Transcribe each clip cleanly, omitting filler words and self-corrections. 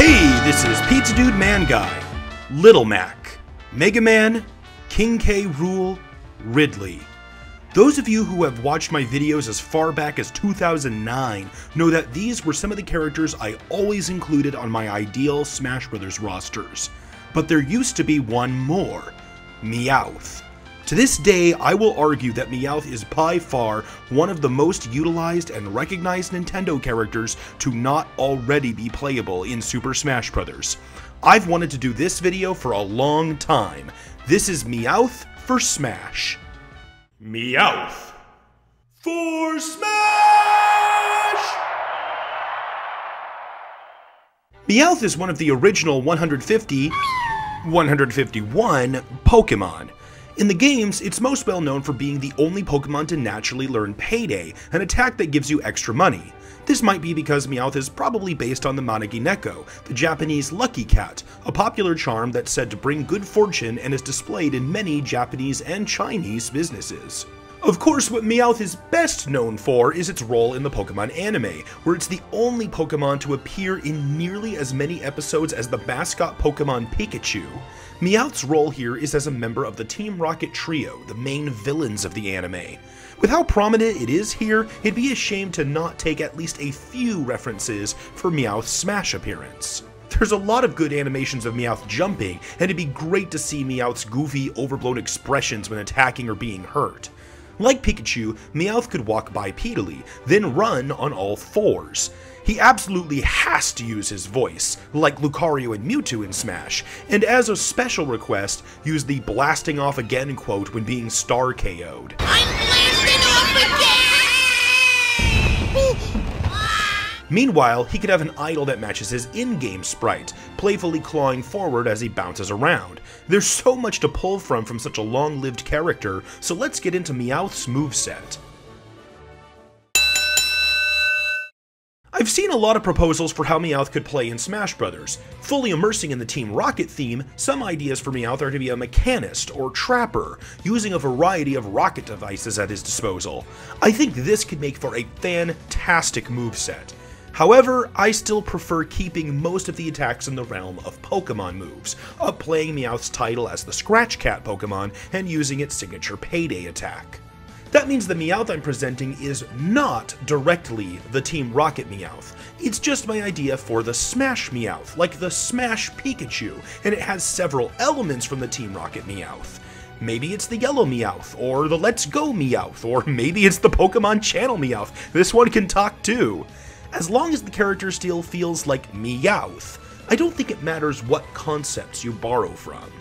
Hey, this is Pizza Dude Man Guy, Little Mac, Mega Man, King K. Rool, Ridley. Those of you who have watched my videos as far back as 2009 know that these were some of the characters I always included on my ideal Smash Bros. Rosters. But there used to be one more, Meowth. To this day, I will argue that Meowth is by far one of the most utilized and recognized Nintendo characters to not already be playable in Super Smash Bros. I've wanted to do this video for a long time. This is Meowth for Smash. Meowth for Smash! Meowth is one of the original 151 Pokemon. In the games, it's most well known for being the only Pokemon to naturally learn Payday, an attack that gives you extra money. This might be because Meowth is probably based on the Managineko, the Japanese lucky cat, a popular charm that's said to bring good fortune and is displayed in many Japanese and Chinese businesses. Of course, what Meowth is best known for is its role in the Pokemon anime, where it's the only Pokemon to appear in nearly as many episodes as the mascot Pokemon Pikachu. Meowth's role here is as a member of the Team Rocket trio, the main villains of the anime. With how prominent it is here, it'd be a shame to not take at least a few references for Meowth's Smash appearance. There's a lot of good animations of Meowth jumping, and it'd be great to see Meowth's goofy, overblown expressions when attacking or being hurt. Like Pikachu, Meowth could walk bipedally, then run on all fours. He absolutely has to use his voice, like Lucario and Mewtwo in Smash, and as a special request, use the blasting off again quote when being star KO'd. I'm blasting off again! Meanwhile, he could have an idol that matches his in-game sprite, playfully clawing forward as he bounces around. There's so much to pull from such a long-lived character, so let's get into Meowth's moveset. I've seen a lot of proposals for how Meowth could play in Smash Bros. Fully immersing in the Team Rocket theme, some ideas for Meowth are to be a mechanist or trapper, using a variety of rocket devices at his disposal. I think this could make for a fantastic moveset. However, I still prefer keeping most of the attacks in the realm of Pokemon moves, upplaying Meowth's title as the Scratch Cat Pokemon and using its signature Payday attack. That means the Meowth I'm presenting is not directly the Team Rocket Meowth. It's just my idea for the Smash Meowth, like the Smash Pikachu, and it has several elements from the Team Rocket Meowth. Maybe it's the Yellow Meowth, or the Let's Go Meowth, or maybe it's the Pokemon Channel Meowth. This one can talk too. As long as the character still feels like Meowth, I don't think it matters what concepts you borrow from.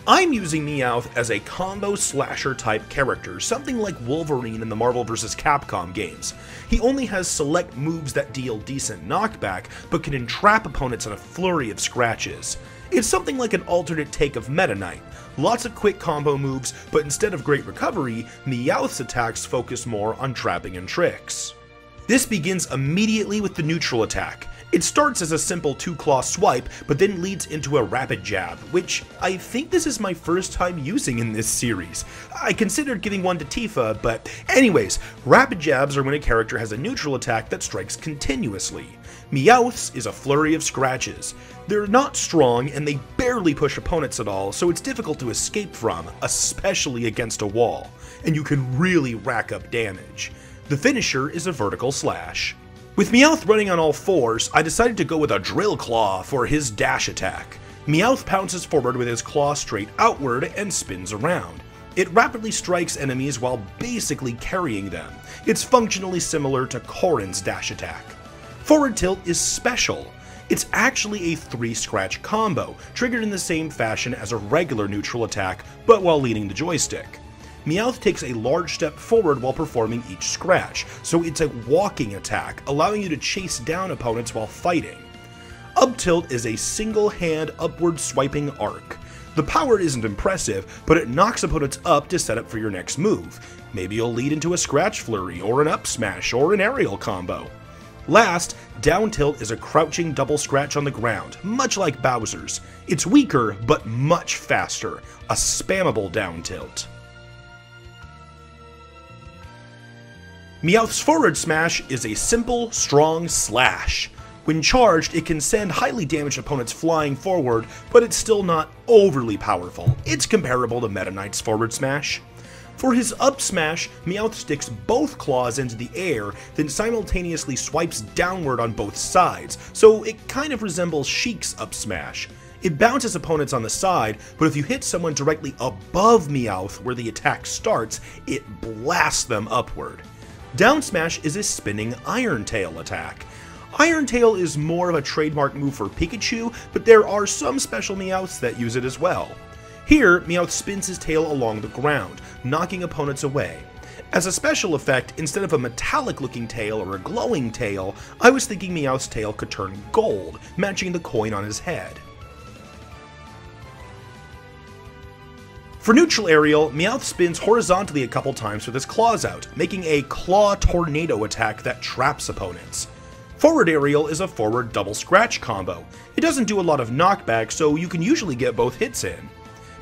I'm using Meowth as a combo slasher type character, something like Wolverine in the Marvel vs. Capcom games. He only has select moves that deal decent knockback, but can entrap opponents in a flurry of scratches. It's something like an alternate take of Meta Knight. Lots of quick combo moves, but instead of great recovery, Meowth's attacks focus more on trapping and tricks. This begins immediately with the neutral attack. It starts as a simple two-claw swipe, but then leads into a rapid jab, which I think this is my first time using in this series. I considered giving one to Tifa, but anyways, rapid jabs are when a character has a neutral attack that strikes continuously. Meowth's is a flurry of scratches. They're not strong, and they barely push opponents at all, so it's difficult to escape from, especially against a wall, and you can really rack up damage. The finisher is a vertical slash. With Meowth running on all fours, I decided to go with a Drill Claw for his dash attack. Meowth pounces forward with his claw straight outward and spins around. It rapidly strikes enemies while basically carrying them. It's functionally similar to Corrin's dash attack. Forward tilt is special. It's actually a 3-scratch combo, triggered in the same fashion as a regular neutral attack, but while leaning the joystick. Meowth takes a large step forward while performing each scratch, so it's a walking attack, allowing you to chase down opponents while fighting. Up tilt is a single-hand upward swiping arc. The power isn't impressive, but it knocks opponents up to set up for your next move. Maybe you'll lead into a scratch flurry, or an up smash, or an aerial combo. Last, down tilt is a crouching double scratch on the ground, much like Bowser's. It's weaker, but much faster, a spammable down tilt. Meowth's forward smash is a simple, strong slash. When charged, it can send highly damaged opponents flying forward, but it's still not overly powerful. It's comparable to Meta Knight's forward smash. For his up smash, Meowth sticks both claws into the air, then simultaneously swipes downward on both sides, so it kind of resembles Sheik's up smash. It bounces opponents on the side, but if you hit someone directly above Meowth where the attack starts, it blasts them upward. Down smash is a spinning Iron Tail attack. Iron Tail is more of a trademark move for Pikachu, but there are some special Meowths that use it as well. Here, Meowth spins his tail along the ground, knocking opponents away. As a special effect, instead of a metallic-looking tail or a glowing tail, I was thinking Meowth's tail could turn gold, matching the coin on his head. For neutral aerial, Meowth spins horizontally a couple times with his claws out, making a Claw Tornado attack that traps opponents. Forward aerial is a forward double scratch combo. It doesn't do a lot of knockback, so you can usually get both hits in.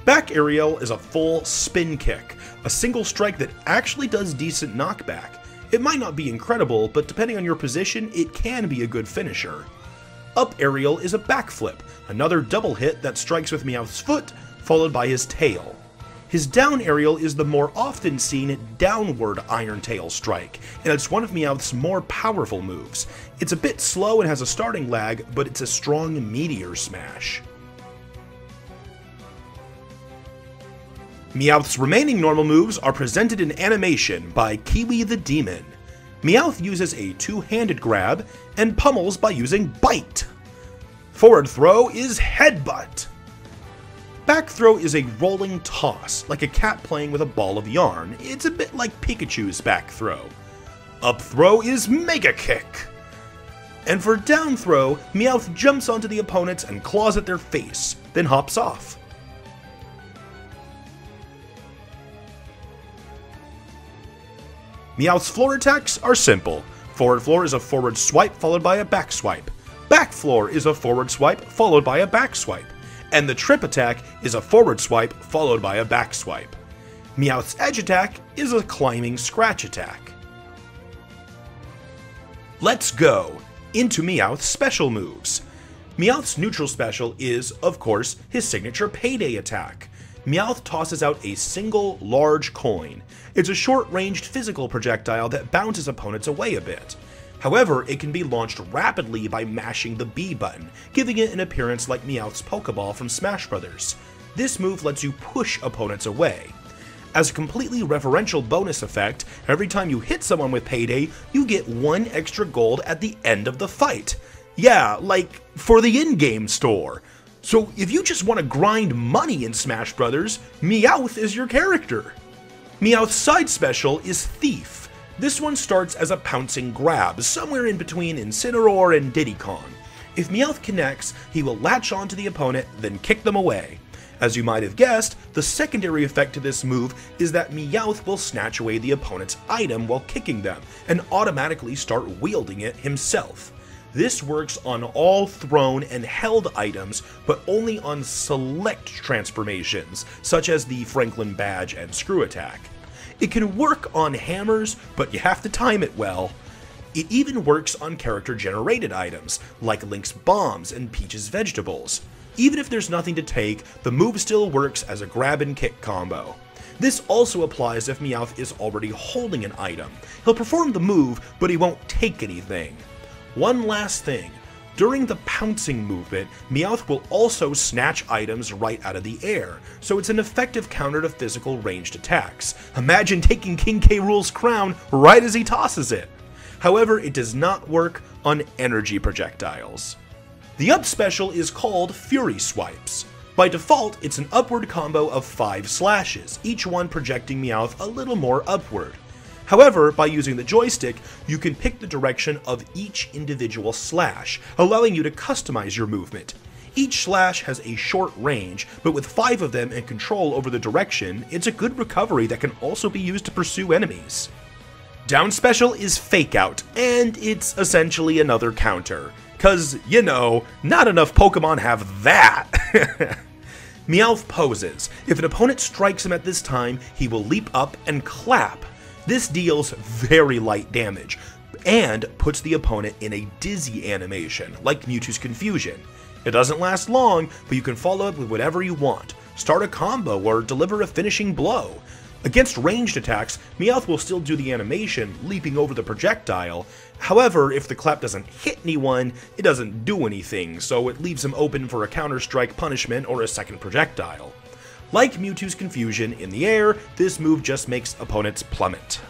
Back aerial is a full spin kick, a single strike that actually does decent knockback. It might not be incredible, but depending on your position, it can be a good finisher. Up aerial is a backflip, another double hit that strikes with Meowth's foot, followed by his tail. His down aerial is the more often seen downward Iron Tail strike, and it's one of Meowth's more powerful moves. It's a bit slow and has a starting lag, but it's a strong meteor smash. Meowth's remaining normal moves are presented in animation by Kiwi the Demon. Meowth uses a two-handed grab, and pummels by using Bite. Forward throw is Headbutt. Back throw is a rolling toss, like a cat playing with a ball of yarn. It's a bit like Pikachu's back throw. Up throw is Mega Kick. And for down throw, Meowth jumps onto the opponents and claws at their face, then hops off. Meowth's floor attacks are simple. Forward floor is a forward swipe followed by a back swipe. Back floor is a forward swipe followed by a back swipe. And the trip attack is a forward swipe followed by a back swipe. Meowth's edge attack is a climbing scratch attack. Let's go into Meowth's special moves. Meowth's neutral special is, of course, his signature Payday attack. Meowth tosses out a single large coin. It's a short-ranged physical projectile that bounces opponents away a bit. However, it can be launched rapidly by mashing the B button, giving it an appearance like Meowth's Pokeball from Smash Bros. This move lets you push opponents away. As a completely referential bonus effect, every time you hit someone with Payday, you get 1 extra gold at the end of the fight. Yeah, like for the in-game store. So if you just want to grind money in Smash Bros., Meowth is your character. Meowth's side special is Thief. This one starts as a pouncing grab, somewhere in between Incineroar and Diddy Kong. If Meowth connects, he will latch onto the opponent, then kick them away. As you might have guessed, the secondary effect to this move is that Meowth will snatch away the opponent's item while kicking them, and automatically start wielding it himself. This works on all thrown and held items, but only on select transformations, such as the Franklin Badge and Screw Attack. It can work on hammers, but you have to time it well. It even works on character-generated items, like Link's bombs and Peach's vegetables. Even if there's nothing to take, the move still works as a grab and kick combo. This also applies if Meowth is already holding an item. He'll perform the move, but he won't take anything. One last thing. During the pouncing movement, Meowth will also snatch items right out of the air, so it's an effective counter to physical ranged attacks. Imagine taking King K. Rool's crown right as he tosses it. However, it does not work on energy projectiles. The up special is called Fury Swipes. By default, it's an upward combo of 5 slashes, each one projecting Meowth a little more upward. However, by using the joystick, you can pick the direction of each individual slash, allowing you to customize your movement. Each slash has a short range, but with 5 of them and control over the direction, it's a good recovery that can also be used to pursue enemies. Down special is Fake Out, and it's essentially another counter. Cause, you know, not enough Pokemon have that! Meowth poses. If an opponent strikes him at this time, he will leap up and clap. This deals very light damage, and puts the opponent in a dizzy animation, like Mewtwo's Confusion. It doesn't last long, but you can follow up with whatever you want, start a combo, or deliver a finishing blow. Against ranged attacks, Meowth will still do the animation, leaping over the projectile. However, if the clap doesn't hit anyone, it doesn't do anything, so it leaves him open for a counter-strike punishment or a second projectile. Like Mewtwo's Confusion in the air, this move just makes opponents plummet.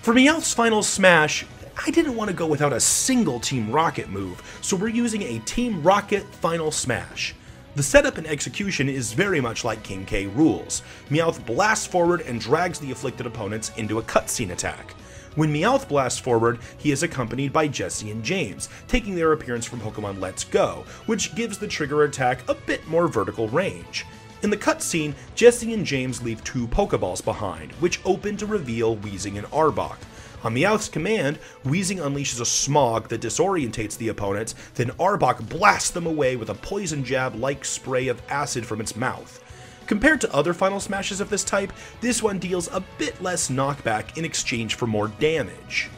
For Meowth's final smash, I didn't want to go without a single Team Rocket move, so we're using a Team Rocket final smash. The setup and execution is very much like King K rules. Meowth blasts forward and drags the afflicted opponents into a cutscene attack. When Meowth blasts forward, he is accompanied by Jessie and James, taking their appearance from Pokemon Let's Go, which gives the trigger attack a bit more vertical range. In the cutscene, Jessie and James leave 2 Pokeballs behind, which open to reveal Weezing and Arbok. On Meowth's command, Weezing unleashes a smog that disorientates the opponents, then Arbok blasts them away with a poison jab-like spray of acid from its mouth. Compared to other final smashes of this type, this one deals a bit less knockback in exchange for more damage.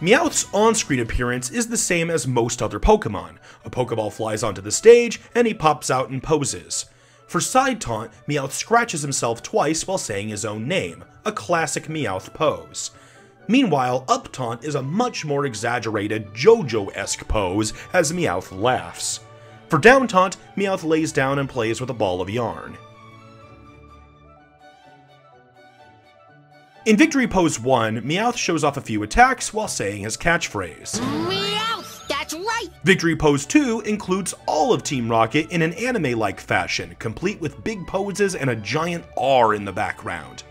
Meowth's on-screen appearance is the same as most other Pokemon. A Pokeball flies onto the stage, and he pops out and poses. For side taunt, Meowth scratches himself twice while saying his own name, a classic Meowth pose. Meanwhile, up taunt is a much more exaggerated JoJo-esque pose as Meowth laughs. For down taunt, Meowth lays down and plays with a ball of yarn. In Victory Pose 1, Meowth shows off a few attacks while saying his catchphrase. Meowth, that's right! Victory Pose 2 includes all of Team Rocket in an anime-like fashion, complete with big poses and a giant R in the background.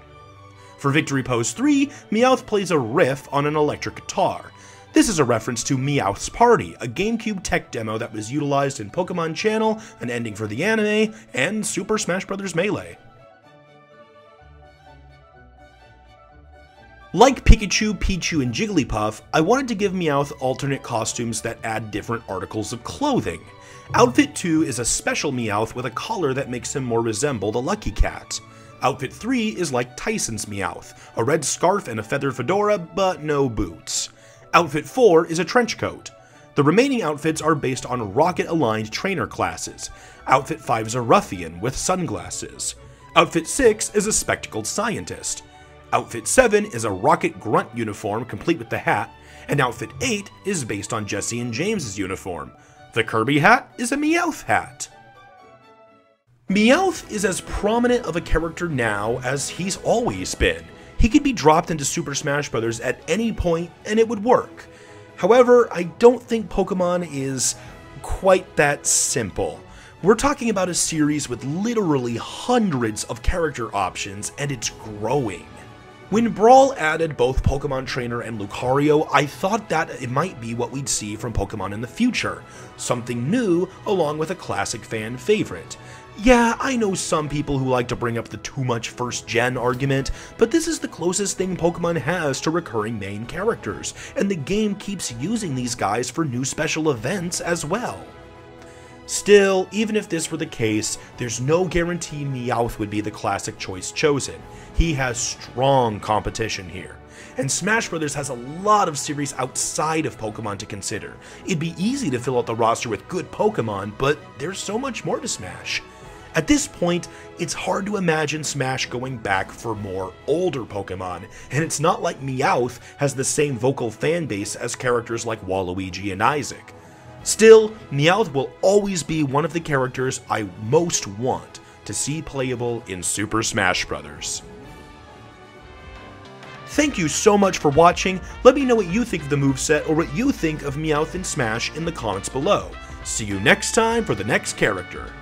For Victory Pose 3, Meowth plays a riff on an electric guitar. This is a reference to Meowth's Party, a GameCube tech demo that was utilized in Pokemon Channel, an ending for the anime, and Super Smash Bros. Melee. Like Pikachu, Pichu, and Jigglypuff, I wanted to give Meowth alternate costumes that add different articles of clothing. Outfit 2 is a special Meowth with a collar that makes him more resemble the Lucky Cat. Outfit 3 is like Tyson's Meowth, a red scarf and a feathered fedora, but no boots. Outfit 4 is a trench coat. The remaining outfits are based on Rocket-aligned trainer classes. Outfit 5 is a ruffian with sunglasses. Outfit 6 is a spectacled scientist. Outfit 7 is a Rocket Grunt uniform complete with the hat, and Outfit 8 is based on Jessie and James's uniform. The Kirby hat is a Meowth hat. Meowth is as prominent of a character now as he's always been. He could be dropped into Super Smash Bros. At any point and it would work. However, I don't think Pokemon is quite that simple. We're talking about a series with literally hundreds of character options, and it's growing. When Brawl added both Pokemon Trainer and Lucario, I thought that it might be what we'd see from Pokemon in the future. Something new, along with a classic fan favorite. Yeah, I know some people who like to bring up the too much first-gen argument, but this is the closest thing Pokemon has to recurring main characters, and the game keeps using these guys for new special events as well. Still, even if this were the case, there's no guarantee Meowth would be the classic choice chosen. He has strong competition here. And Smash Bros. Has a lot of series outside of Pokemon to consider. It'd be easy to fill out the roster with good Pokemon, but there's so much more to Smash. At this point, it's hard to imagine Smash going back for more older Pokemon, and it's not like Meowth has the same vocal fan base as characters like Waluigi and Isaac. Still, Meowth will always be one of the characters I most want to see playable in Super Smash Bros. Thank you so much for watching. Let me know what you think of the moveset or what you think of Meowth in Smash in the comments below. See you next time for the next character.